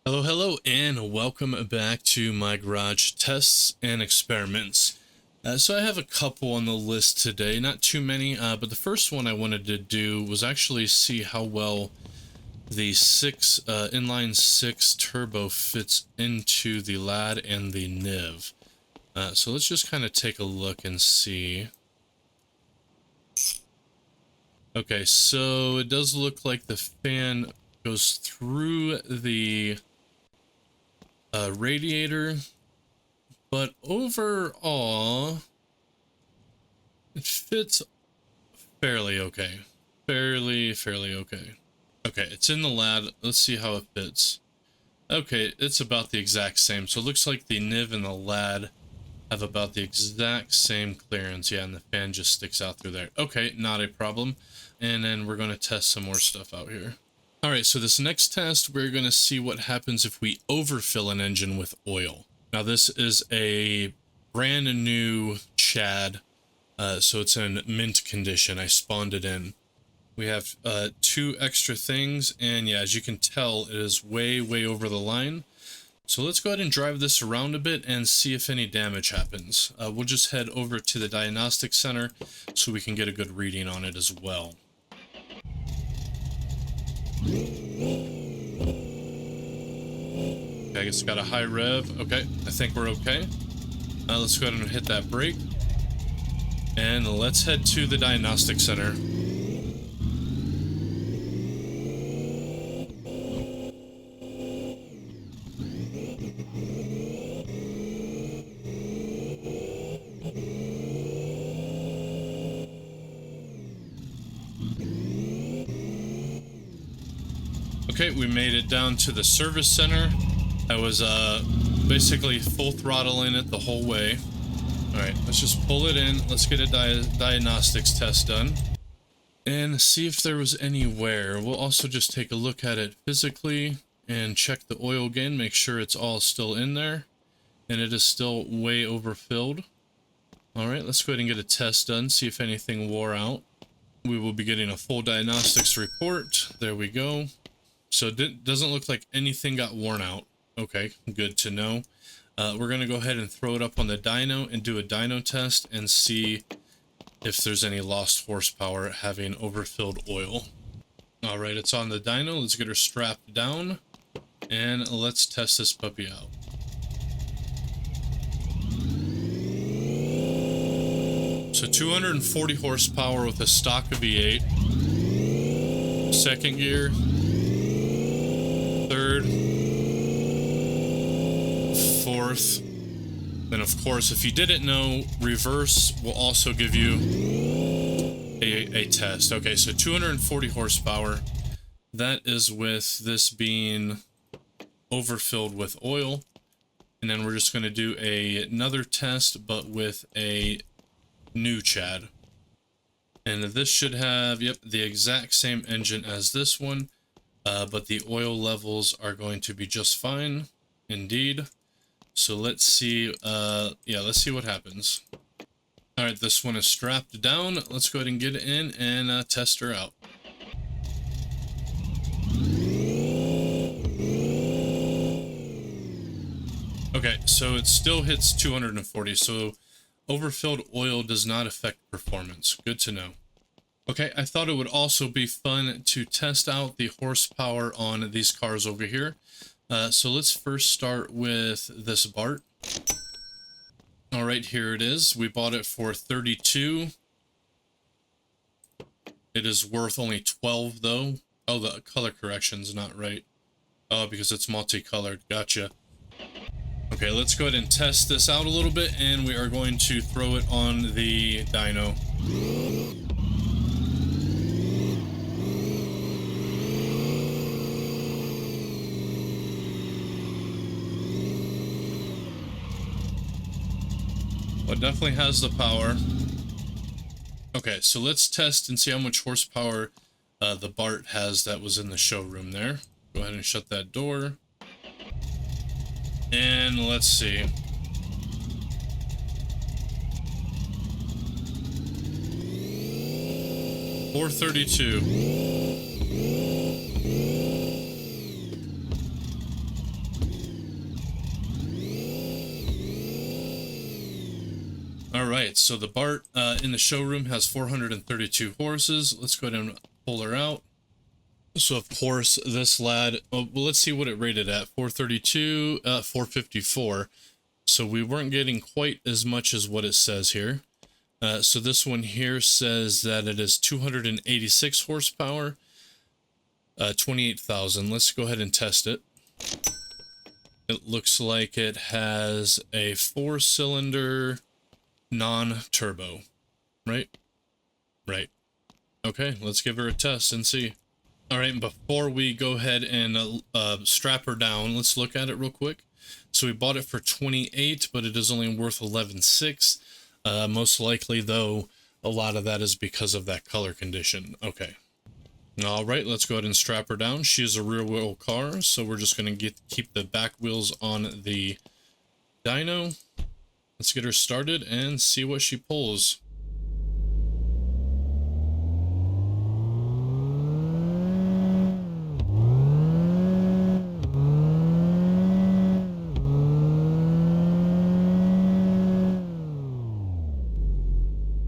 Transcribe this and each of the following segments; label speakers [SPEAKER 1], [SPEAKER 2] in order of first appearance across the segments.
[SPEAKER 1] Hello, and welcome back to my garage tests and experiments. So I have a couple on the list today, not too many, but the first one I wanted to do was actually see how well the inline 6 turbo fits into the LAD and the NIV. So let's just kind of take a look and see. Okay, so it does look like the fan goes through the radiator, but overall it fits fairly okay. Fairly okay. Okay, it's in the LAD. Let's see how it fits. Okay, it's about the exact same. So it looks like the NIV and the LAD have about the exact same clearance. Yeah, and the fan just sticks out through there. Okay, not a problem. And then we're going to test some more stuff out here. All right, so this next test, we're going to see what happens if we overfill an engine with oil. Now, this is a brand new Chad, so it's in mint condition. I spawned it in. We have 2 extra things, and yeah, as you can tell, it is way over the line. So let's go ahead and drive this around a bit and see if any damage happens. We'll just head over to the diagnostic center so we can get a good reading on it as well. Okay, I guess it's got a high rev. Okay, I think we're okay. Let's go ahead and hit that brake. And let's head to the diagnostic center. Okay, we made it down to the service center. I was basically full throttling it the whole way. Alright, let's just pull it in. Let's get a diagnostics test done and see if there was any wear. We'll also just take a look at it physically and check the oil again, make sure it's all still in there and it is still way overfilled. Alright, let's go ahead and get a test done, see if anything wore out. We will be getting a full diagnostics report. There we go. So it doesn't look like anything got worn out. Okay, good to know. We're going to go ahead and throw it up on the dyno and do a dyno test and see if there's any lost horsepower having overfilled oil. All right, it's on the dyno. Let's get her strapped down and let's test this puppy out. So 240 horsepower with a stock of V8. Second gear. Third, fourth, then of course, if you didn't know, reverse will also give you a test. Okay, so 240 horsepower. That is with this being overfilled with oil. And then we're just going to do another test, but with a new Chad. And this should have, yep, the exact same engine as this one. But the oil levels are going to be just fine, indeed. So let's see, let's see what happens. All right, this one is strapped down. Let's go ahead and get it in and test her out. Okay, so it still hits 240, so overfilled oil does not affect performance. Good to know. Okay, I thought it would also be fun to test out the horsepower on these cars over here. So let's first start with this BART. All right, here it is. We bought it for 32. It is worth only 12 though. Oh, the color correction's not right. Oh, because it's multicolored. Gotcha. Okay, let's go ahead and test this out a little bit, and we are going to throw it on the dyno. Well, it definitely has the power. Okay, so let's test and see how much horsepower the BART has that was in the showroom there. Go ahead and shut that door. And let's see. $432. right, so the BART in the showroom has 432 horses. Let's go ahead and pull her out. So of course this lad, well, let's see what it rated at. 432, 454. So we weren't getting quite as much as what it says here. So this one here says that it is 286 horsepower, 28,000. Let's go ahead and test it. It looks like it has a 4-cylinder non-turbo, right? Right. Okay, let's give her a test and see. All right, and before we go ahead and strap her down, let's look at it real quick. So we bought it for 28, but it is only worth 11.6. Most likely, though, a lot of that is because of that color condition. Okay. All right, let's go ahead and strap her down. She is a rear-wheel car, so we're just going to keep the back wheels on the dyno. Let's get her started and see what she pulls.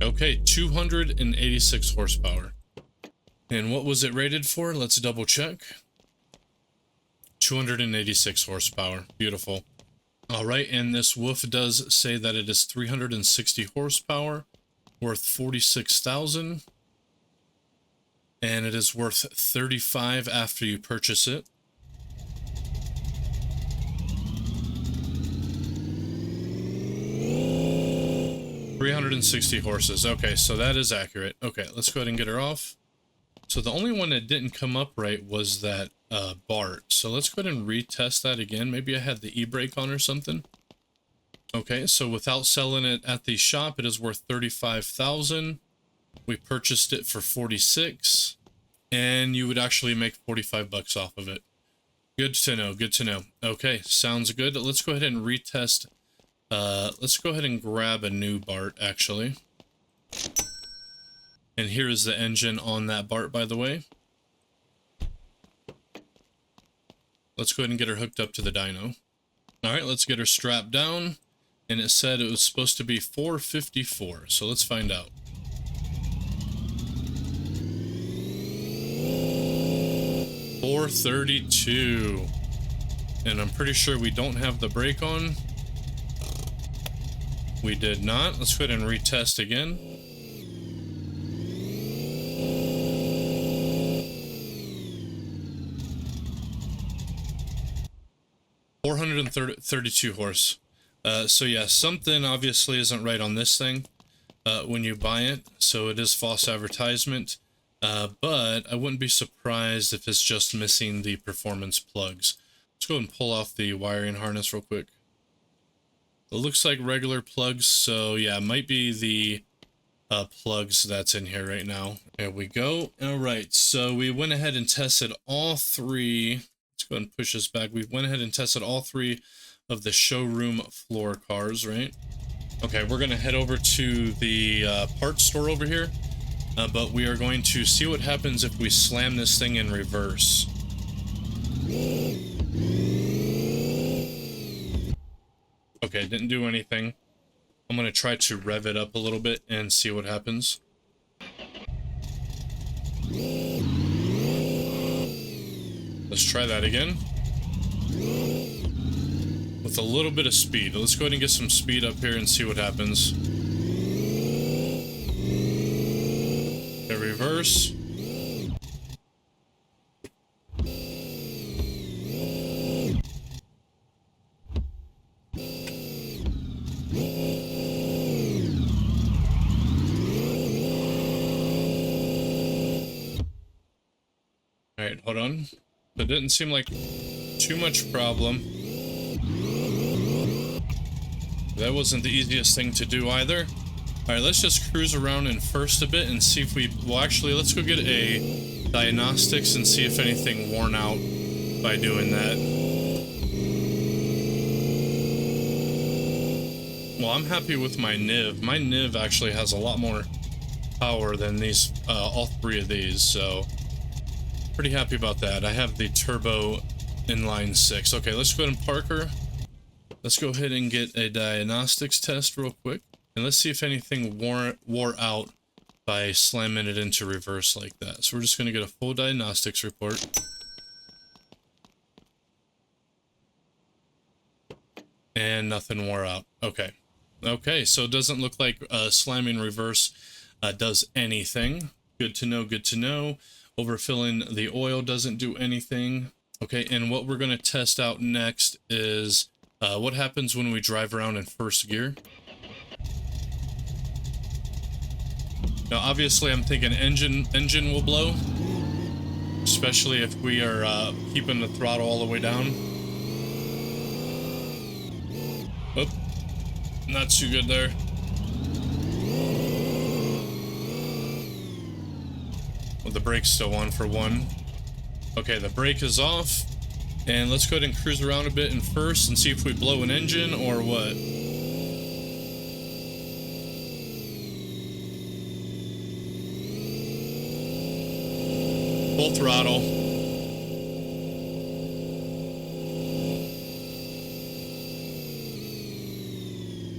[SPEAKER 1] Okay, 286 horsepower. And what was it rated for? Let's double check. 286 horsepower. Beautiful. All right, and this woof does say that it is 360 horsepower, worth 46,000. And it is worth 35 after you purchase it. $360 horses. Okay, so that is accurate. Okay, let's go ahead and get her off. So the only one that didn't come up right was that BART. So let's go ahead and retest that again. Maybe I had the e-brake on or something. Okay, so without selling it at the shop, it is worth 35,000. We purchased it for 46, and you would actually make 45 bucks off of it. Good to know. Good to know. Okay, sounds good. Let's go ahead and retest. Let's go ahead and grab a new BART, actually. And here is the engine on that BART, by the way. Let's go ahead and get her hooked up to the dyno. All right, let's get her strapped down. And it said it was supposed to be 454, so let's find out. $432. And I'm pretty sure we don't have the brake on. We did not. Let's go ahead and retest again. $432 horse. So yeah, something obviously isn't right on this thing when you buy it. So it is false advertisement. But I wouldn't be surprised if it's just missing the performance plugs. Let's go ahead and pull off the wiring harness real quick. It looks like regular plugs, so yeah, it might be the plugs that's in here right now. There we go. All right, so we went ahead and tested all three. Let's go ahead and push this back. We went ahead and tested all three of the showroom floor cars, right? Okay, we're gonna head over to the parts store over here, but we are going to see what happens if we slam this thing in reverse. Okay, didn't do anything. I'm gonna try to rev it up a little bit and see what happens. Let's try that again. With a little bit of speed. Let's go ahead and get some speed up here and see what happens. Okay, reverse. Alright, hold on. It didn't seem like too much problem. That wasn't the easiest thing to do either. Alright, let's just cruise around in first a bit and see if we... Well, actually, let's go get a diagnostics and see if anything worn out by doing that. Well, I'm happy with my NIV. My NIV actually has a lot more power than these, all three of these, so... Pretty happy about that. I have the turbo inline 6. Okay, let's go ahead and park her. Let's go ahead and get a diagnostics test real quick. And let's see if anything wore out by slamming it into reverse like that. So we're just going to get a full diagnostics report. And nothing wore out. Okay. Okay, so it doesn't look like slamming reverse does anything. Good to know, good to know. Overfilling the oil doesn't do anything. Okay, and what we're going to test out next is what happens when we drive around in first gear. Now, obviously, I'm thinking engine will blow, especially if we are keeping the throttle all the way down. Oh, not too good there. Well, the brake's still on for one. Okay, the brake is off, and let's go ahead and cruise around a bit in first and see if we blow an engine or what. Full throttle.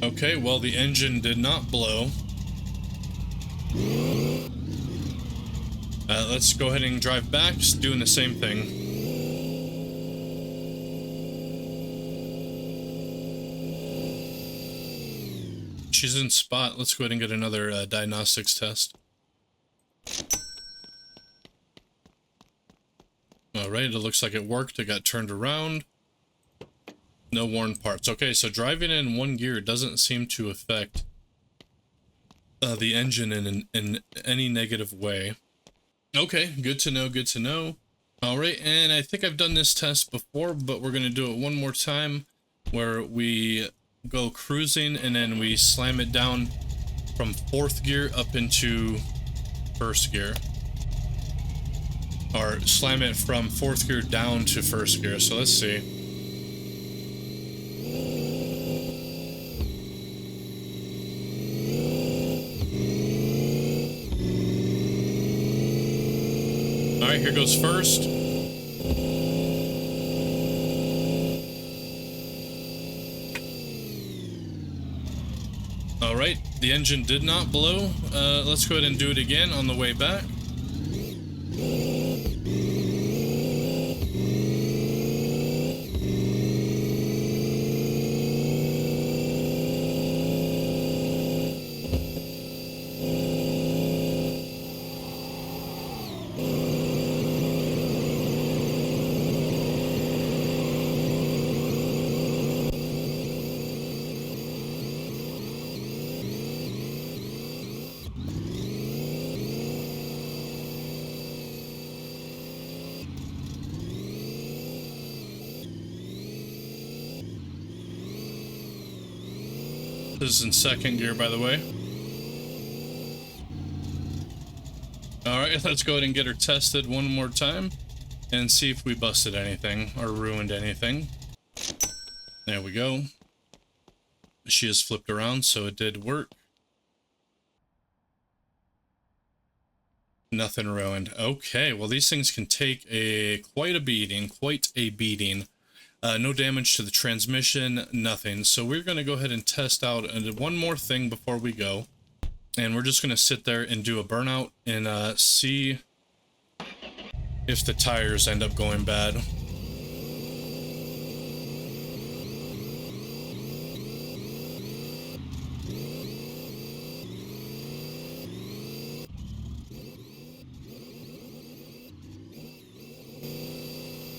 [SPEAKER 1] Okay, well, the engine did not blow. Let's go ahead and drive back, just doing the same thing. She's in spot. Let's go ahead and get another diagnostics test. Alright, it looks like it worked. It got turned around. No worn parts. Okay, so driving in one gear doesn't seem to affect the engine in any negative way. Okay, good to know, good to know. Alright, and I think I've done this test before, but we're going to do it one more time, where we go cruising and then we slam it down from fourth gear up into first gear. Or slam it from fourth gear down to first gear, so let's see. Alright, here goes first. Alright, the engine did not blow. Let's go ahead and do it again on the way back. This is in second gear, by the way. Alright, let's go ahead and get her tested one more time and see if we busted anything or ruined anything. There we go. She is flipped around, so it did work. Nothing ruined. Okay, well, these things can take quite a beating. No damage to the transmission, nothing. So we're going to go ahead and test out one more thing before we go. And we're just going to sit there and do a burnout and see if the tires end up going bad.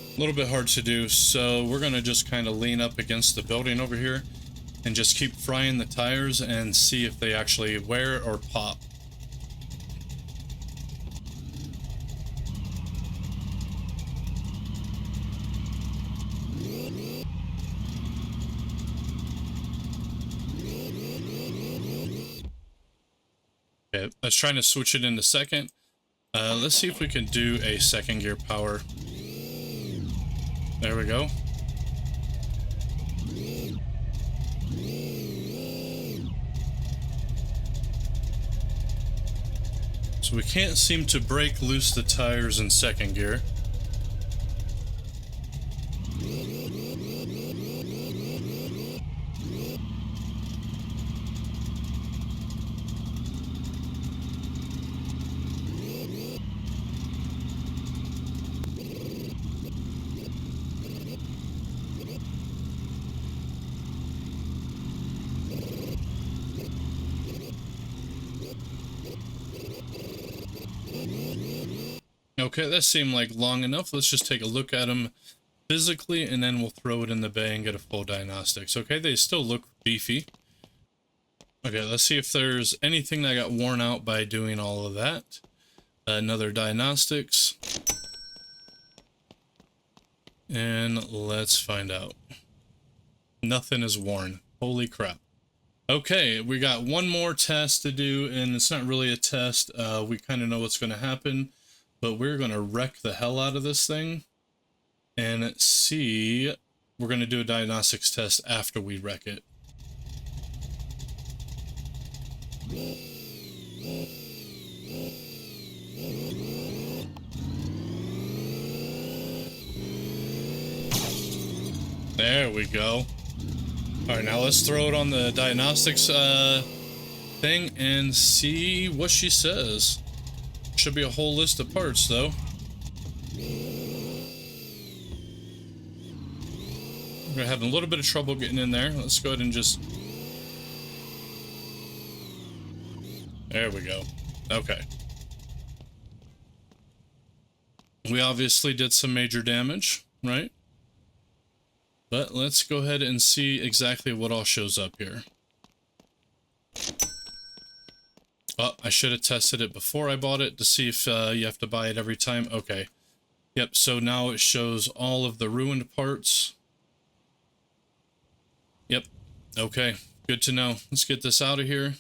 [SPEAKER 1] A little bit hard to do, so we're gonna just kind of lean up against the building over here and just keep frying the tires and see if they actually wear or pop. Okay, I was trying to switch it into second. Let's see if we can do a second gear power. There we go. So we can't seem to break loose the tires in second gear. Okay, that seemed like long enough. Let's just take a look at them physically, and then we'll throw it in the bay and get a full diagnostics. Okay, they still look beefy. Okay, let's see if there's anything that got worn out by doing all of that. Another diagnostics. And let's find out. Nothing is worn. Holy crap. Okay, we got one more test to do, and it's not really a test. We kind of know what's going to happen, but we're going to wreck the hell out of this thing and see. We're going to do a diagnostics test after we wreck it. There we go. All right, now let's throw it on the diagnostics thing and see what she says. Should be a whole list of parts, though. We're having a little bit of trouble getting in there. Let's go ahead and just... There we go. Okay. We obviously did some major damage, right? But let's go ahead and see exactly what all shows up here. Oh, I should have tested it before I bought it to see if you have to buy it every time. Okay. Yep, so now it shows all of the ruined parts. Yep. Okay, good to know. Let's get this out of here.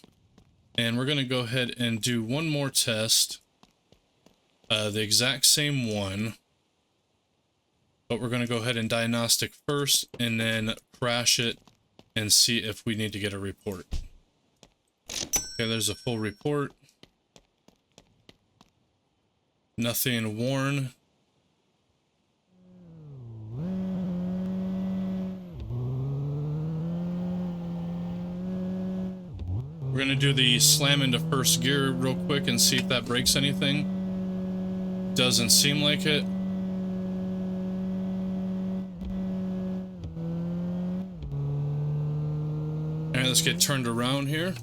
[SPEAKER 1] And we're going to go ahead and do one more test. The exact same one. But we're going to go ahead and diagnostic first and then crash it and see if we need to get a report. Okay, there's a full report. Nothing worn. We're going to do the slam into first gear real quick and see if that breaks anything. Doesn't seem like it. Alright, let's get turned around here.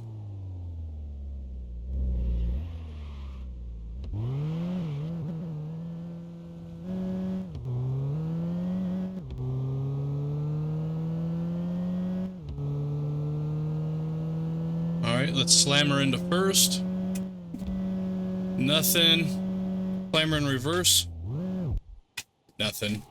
[SPEAKER 1] Alright, let's slam her into first. Nothing. Slam her in reverse. Nothing.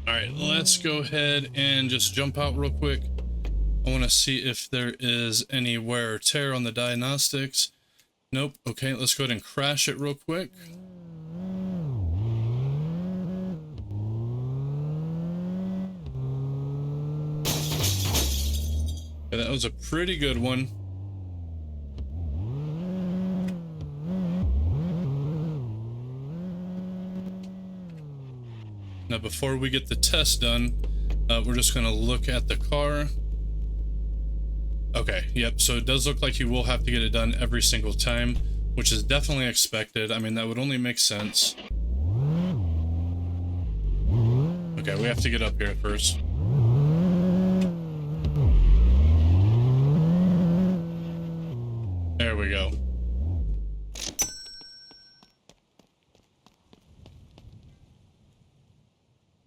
[SPEAKER 1] Alright, let's go ahead and just jump out real quick. I want to see if there is any wear or tear on the diagnostics. Nope. Okay, let's go ahead and crash it real quick. Okay, that was a pretty good one. Now, before we get the test done, we're just going to look at the car. Okay, yep, so it does look like you will have to get it done every single time, which is definitely expected. I mean, that would only make sense. Okay, we have to get up here first. There we go.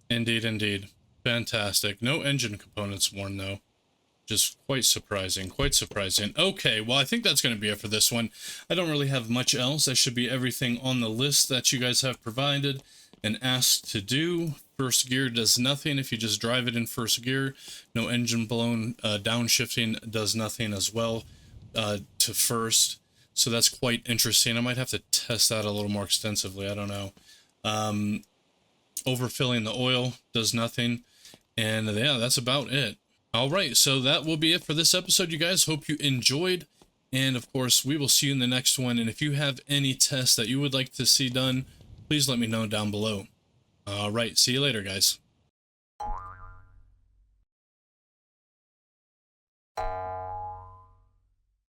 [SPEAKER 1] Indeed, indeed. Fantastic. No engine components worn, though. Just quite surprising, quite surprising. Okay, well, I think that's going to be it for this one. I don't really have much else. That should be everything on the list that you guys have provided and asked to do. First gear does nothing if you just drive it in first gear. No engine blown. Downshifting does nothing as well to first. So that's quite interesting. I might have to test that a little more extensively. I don't know. Overfilling the oil does nothing. And yeah, that's about it. All right, so that will be it for this episode, you guys. Hope you enjoyed. And of course, we will see you in the next one. And if you have any tests that you would like to see done, please let me know down below. All right, see you later, guys.